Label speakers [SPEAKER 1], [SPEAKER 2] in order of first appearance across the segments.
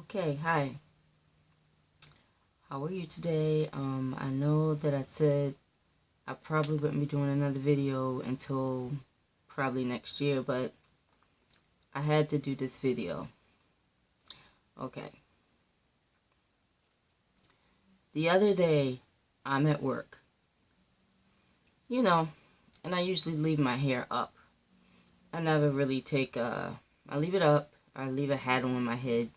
[SPEAKER 1] Okay, hi. How are you today? I know that I said I probably wouldn't be doing another video until probably next year, but I had to do this video. Okay. The other day, I'm at work. And I usually leave my hair up. I never really I leave it up. I leave a hat on my head.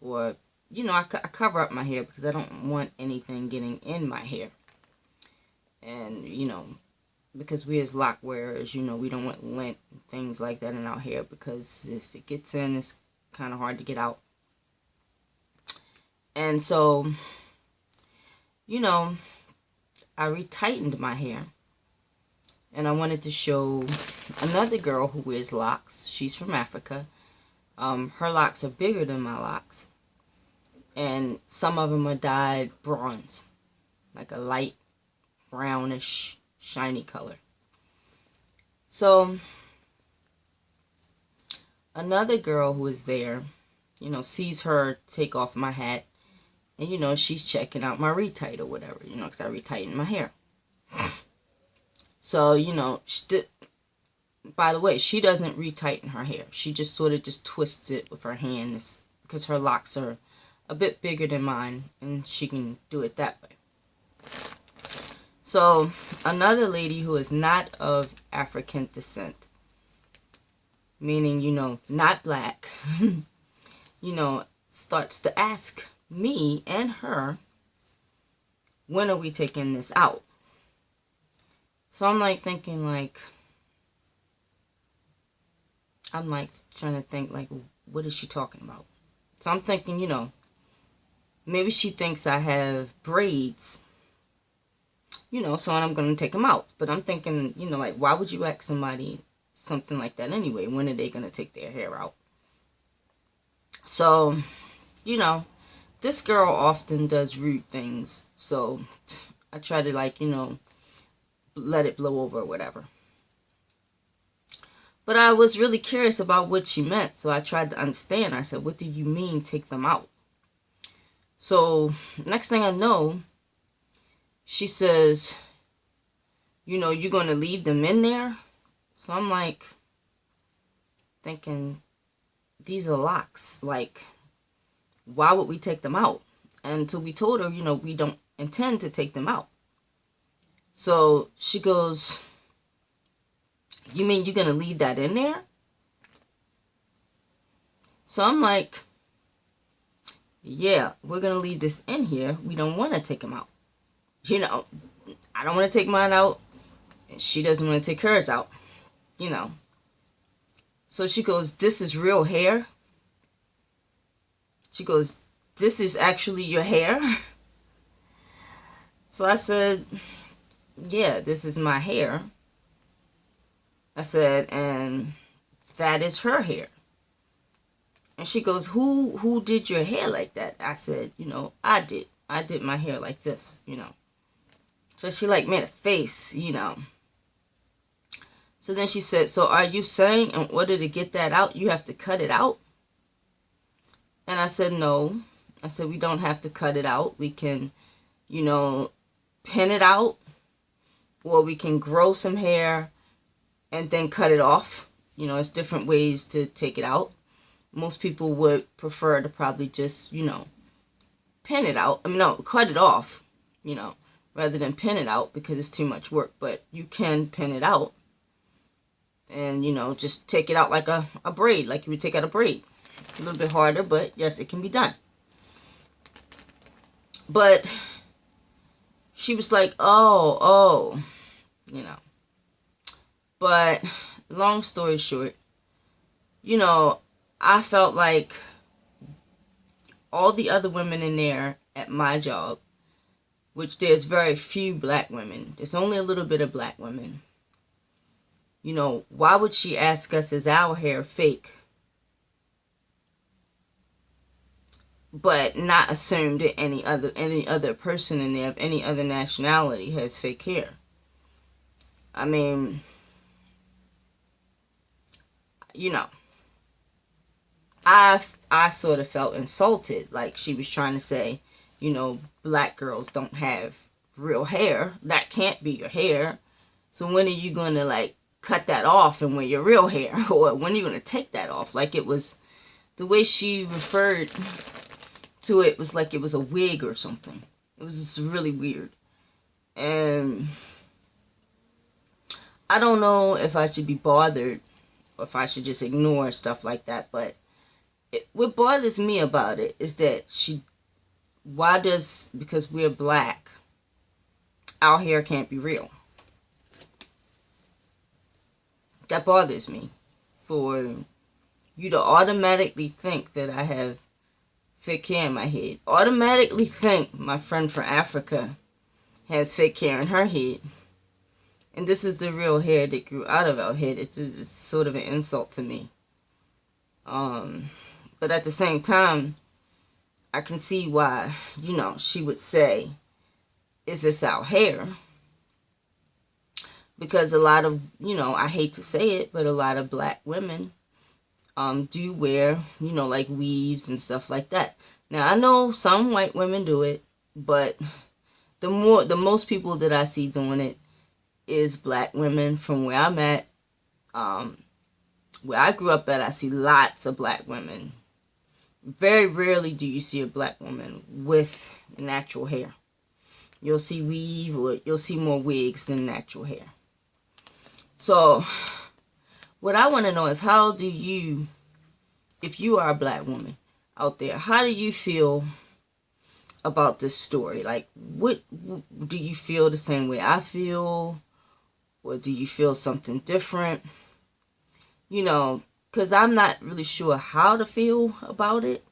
[SPEAKER 1] Or, I cover up my hair because I don't want anything getting in my hair. And, because we as lock wearers, we don't want lint and things like that in our hair, because if it gets in, it's kind of hard to get out. And so, I retightened my hair, and I wanted to show another girl who wears locks. She's from Africa. Her locks are bigger than my locks, and some of them are dyed bronze, like a light brownish shiny color. So another girl who is there, sees her take off my hat, and she's checking out my retight or whatever, because I retightened my hair. So, by the way, she doesn't retighten her hair. She just sort of just twists it with her hand, because her locks are a bit bigger than mine, and she can do it that way. So, another lady who is not of African descent, meaning, not black, starts to ask me and her, when are we taking this out? So I'm like thinking, I'm like trying to think, what is she talking about? So I'm thinking, maybe she thinks I have braids, so I'm going to take them out. But I'm thinking, why would you ask somebody something like that anyway? When are they going to take their hair out? So, this girl often does rude things. So I try to, let it blow over or whatever. But I was really curious about what she meant. So I tried to understand. I said, what do you mean take them out? So next thing I know, she says, you're going to leave them in there? So I'm like thinking, these are locks. Why would we take them out? And so we told her, we don't intend to take them out. So she goes, you mean you're going to leave that in there? So I'm like, yeah, we're going to leave this in here. We don't want to take them out. I don't want to take mine out, and she doesn't want to take hers out, So she goes, this is real hair? She goes, this is actually your hair? So I said, yeah, this is my hair. I said, and that is her hair. And she goes, who did your hair like that? I said, I did. I did my hair like this, So she made a face, So then she said, so are you saying in order to get that out, you have to cut it out? And I said, no. I said, we don't have to cut it out. We can, pin it out, or we can grow some hair and then cut it off. It's different ways to take it out. Most people would prefer to probably just, pin it out. Cut it off, rather than pin it out, because it's too much work. But you can pin it out and, just take it out like a braid, like you would take out a braid. A little bit harder, but yes, it can be done. But she was like, oh, But long story short, I felt like all the other women in there at my job, which there's very few black women. There's only a little bit of black women. Why would she ask us, is our hair fake? But not assume that any other person in there of any other nationality has fake hair. I I sort of felt insulted, like she was trying to say, black girls don't have real hair. That can't be your hair. So when are you going to like cut that off and wear your real hair? Or when are you going to take that off? Like, it was, the way she referred to it was like it was a wig or something. It was just really weird. And I don't know if I should be bothered or if I should just ignore stuff like that. But what bothers me about it is that because we're black, our hair can't be real. That bothers me. For you to automatically think that I have fake hair in my head. Automatically think my friend from Africa has fake hair in her head. And this is the real hair that grew out of our head. It's sort of an insult to me. But at the same time, I can see why, she would say, is this our hair? Because a lot of, I hate to say it, but a lot of black women do wear, like weaves and stuff like that. Now, I know some white women do it, but the most people that I see doing it is black women. From where I'm at, where I grew up at, I see lots of black women. Very rarely do you see a black woman with natural hair. You'll see weave, or you'll see more wigs than natural hair. So, what I want to know is, how do you, if you are a black woman out there, how do you feel about this story? Like, what do you feel the same way I feel? Or do you feel something different? Because I'm not really sure how to feel about it.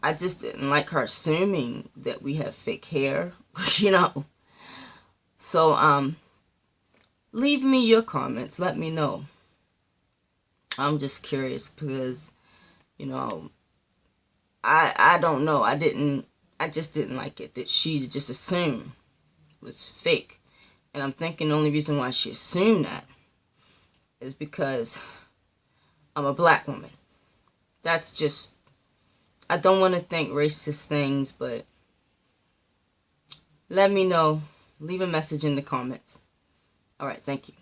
[SPEAKER 1] I just didn't like her assuming that we have fake hair, So, leave me your comments. Let me know. I'm just curious because, I don't know. I just didn't like it that she just assumed it was fake. And I'm thinking the only reason why she assumed that is because I'm a black woman. That's just, I don't want to think racist things, but let me know. Leave a message in the comments. All right, thank you.